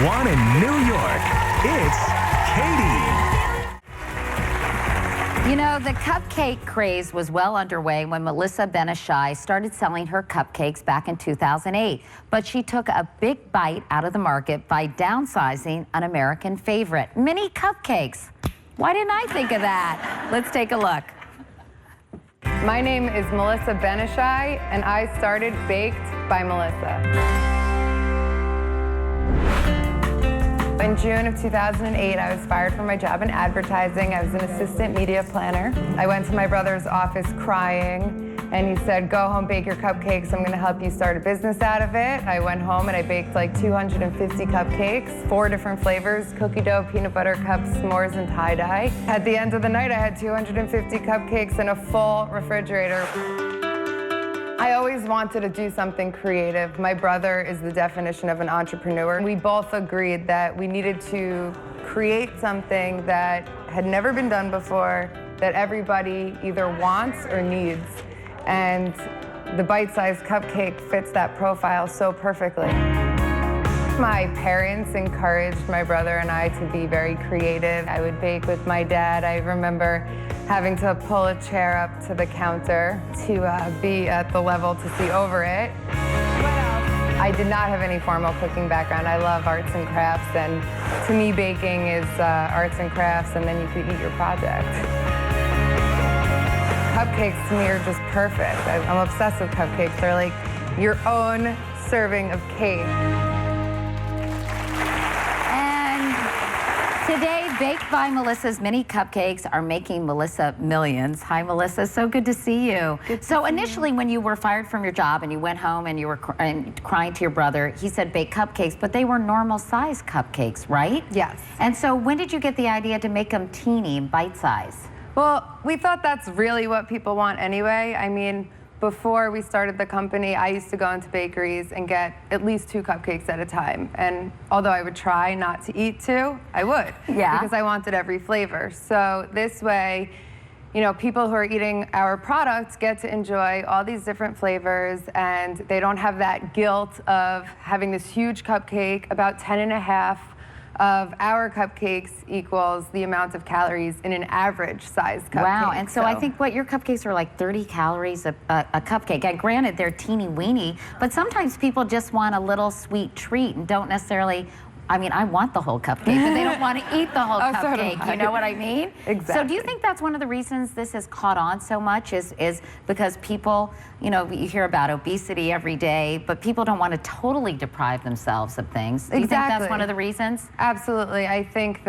one in New York, it's Katie. You know, the cupcake craze was well underway when Melissa Ben-Ishay started selling her cupcakes back in 2008. But she took a big bite out of the market by downsizing an American favorite, mini cupcakes. Why didn't I think of that? Let's take a look. My name is Melissa Ben-Ishay, and I started Baked by Melissa. In June of 2008, I was fired from my job in advertising. I was an assistant media planner. I went to my brother's office crying, and he said, go home, bake your cupcakes. I'm gonna help you start a business out of it. I went home and I baked like 250 cupcakes, 4 different flavors, cookie dough, peanut butter cups, s'mores, and tie-dye. At the end of the night, I had 250 cupcakes and a full refrigerator. I always wanted to do something creative. My brother is the definition of an entrepreneur. We both agreed that we needed to create something that had never been done before, that everybody either wants or needs. And the bite-sized cupcake fits that profile so perfectly. My parents encouraged my brother and I to be very creative. I would bake with my dad. I remember having to pull a chair up to the counter to be at the level to see over it. I did not have any formal cooking background. I love arts and crafts, and to me baking is arts and crafts, and then you can eat your project. Cupcakes to me are just perfect. I'm obsessed with cupcakes. They're like your own serving of cake. Today, Baked by Melissa's mini cupcakes are making Melissa millions. Hi, Melissa. So good to see you. So initially, when you were fired from your job and you went home and you were crying to your brother, he said bake cupcakes, but they were normal size cupcakes, right? Yes. And so when did you get the idea to make them teeny and bite size? Well, we thought that's really what people want anyway. I mean, before we started the company, I used to go into bakeries and get at least 2 cupcakes at a time. And although I would try not to eat 2, I would. Yeah. Because I wanted every flavor. So this way, you know, people who are eating our products get to enjoy all these different flavors, and they don't have that guilt of having this huge cupcake. About 10.5 of our cupcakes equals the amount of calories in an average size cupcake. Wow, and so I think your cupcakes are like 30 calories a cupcake. And granted, they're teeny weeny, but sometimes people just want a little sweet treat and don't necessarily, I mean, I want the whole cupcake, but they don't want to eat the whole cupcake. You know what I mean? Exactly. So do you think that's one of the reasons this has caught on so much is because people, you know, you hear about obesity every day, but people don't want to totally deprive themselves of things. Do you think that's one of the reasons? Absolutely. I think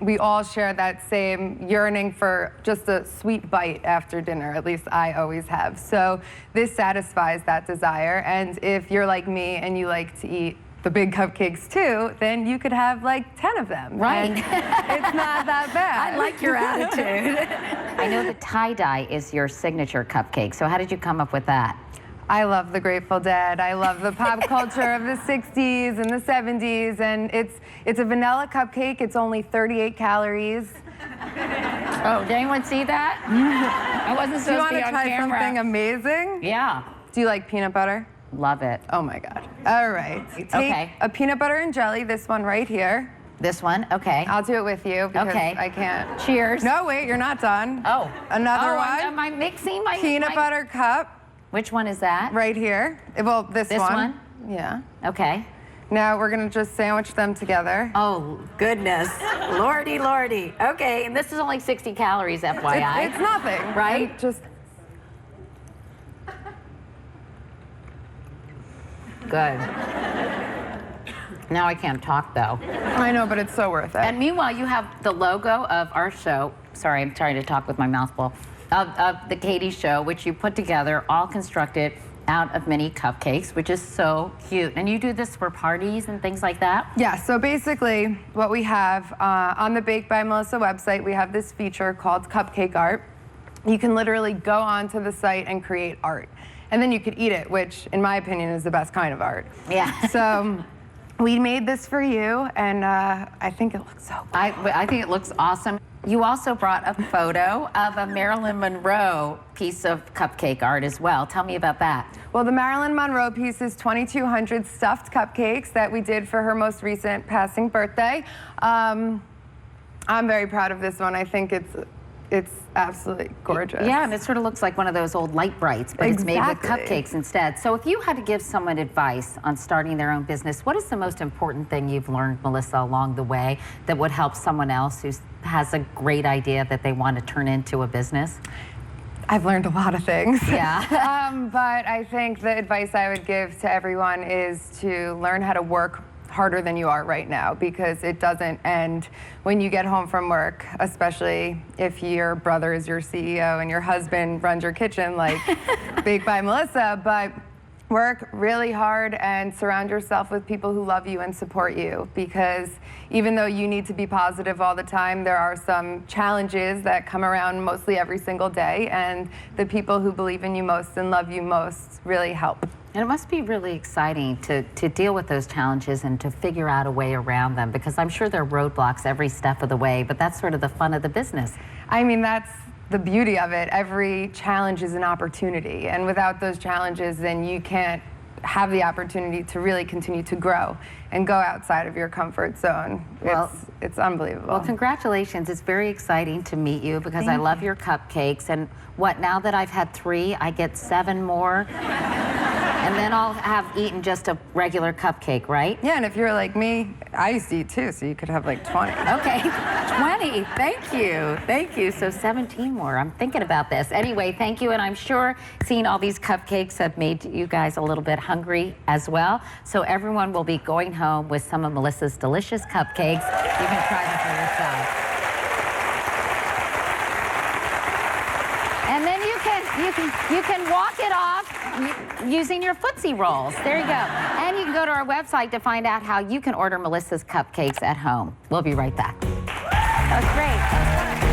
we all share that same yearning for just a sweet bite after dinner. At least I always have. So this satisfies that desire. And if you're like me and you like to eat the big cupcakes too, then you could have like 10 of them. Right. And it's not that bad. I like your attitude. I know the tie-dye is your signature cupcake, so how did you come up with that? I love the Grateful Dead. I love the pop culture of the 60s and the 70s, and it's a vanilla cupcake. It's only 38 calories. Oh, did anyone see that? I wasn't supposed to be on camera. Do you want to try something amazing? Yeah. Do you like peanut butter? Love it. Oh my God. All right. Take a peanut butter and jelly, this one right here. This one? Okay. I'll do it with you because I can't. Cheers. No, wait, you're not done. Oh. Another one. Am I mixing my... Peanut butter cup. Which one is that? Right here. Well, this one. This one? Yeah. Okay. Now we're gonna just sandwich them together. Oh, goodness. Lordy, lordy. Okay, and this is only 60 calories, FYI. It's nothing. Right? And just... Good. Now I can't talk, though. I know, but it's so worth it. And meanwhile, you have the logo of our show. Sorry, I'm trying to talk with my mouth full. Of the Katie Show, which you put together, all constructed out of mini cupcakes, which is so cute. And you do this for parties and things like that? Yeah, so basically what we have on the Baked by Melissa website, we have this feature called Cupcake Art. You can literally go onto the site and create art. And then you could eat it, which in my opinion is the best kind of art. Yeah. So we made this for you, and I think it looks so cool. I think it looks awesome. You also brought a photo of a Marilyn Monroe piece of cupcake art as well. Tell me about that. Well, the Marilyn Monroe piece is 2,200 stuffed cupcakes that we did for her most recent passing birthday. I'm very proud of this one. I think it's absolutely gorgeous. Yeah, and it sort of looks like one of those old light brights, but it's made with cupcakes instead. So if you had to give someone advice on starting their own business, what is the most important thing you've learned, Melissa, along the way that would help someone else who has a great idea that they want to turn into a business? I've learned a lot of things. Yeah. But I think the advice I would give to everyone is to learn how to work harder than you are right now, because it doesn't end when you get home from work, especially if your brother is your CEO and your husband runs your kitchen like Baked by Melissa. But work really hard and surround yourself with people who love you and support you, because even though you need to be positive all the time, there are some challenges that come around mostly every single day, and the people who believe in you most and love you most really help. And it must be really exciting to deal with those challenges and to figure out a way around them, because I'm sure there are roadblocks every step of the way, but that's sort of the fun of the business. I mean, that's the beauty of it. Every challenge is an opportunity, and without those challenges, then you can't have the opportunity to really continue to grow and go outside of your comfort zone. Well, it's unbelievable. Well, congratulations. It's very exciting to meet you, because I love your cupcakes. And what, now that I've had 3, I get 7 more? And then I'll have eaten just a regular cupcake, right? Yeah, and if you're like me, I used to eat 2, so you could have like 20. Okay, 20. Thank you. Thank you. So 17 more. I'm thinking about this. Anyway, thank you. And I'm sure seeing all these cupcakes have made you guys a little bit hungry as well. So everyone will be going home with some of Melissa's delicious cupcakes. You can try them for yourself. And then you can walk it off using your Footsie Rolls. There you go. And you can go to our website to find out how you can order Melissa's cupcakes at home. We'll be right back. That was great.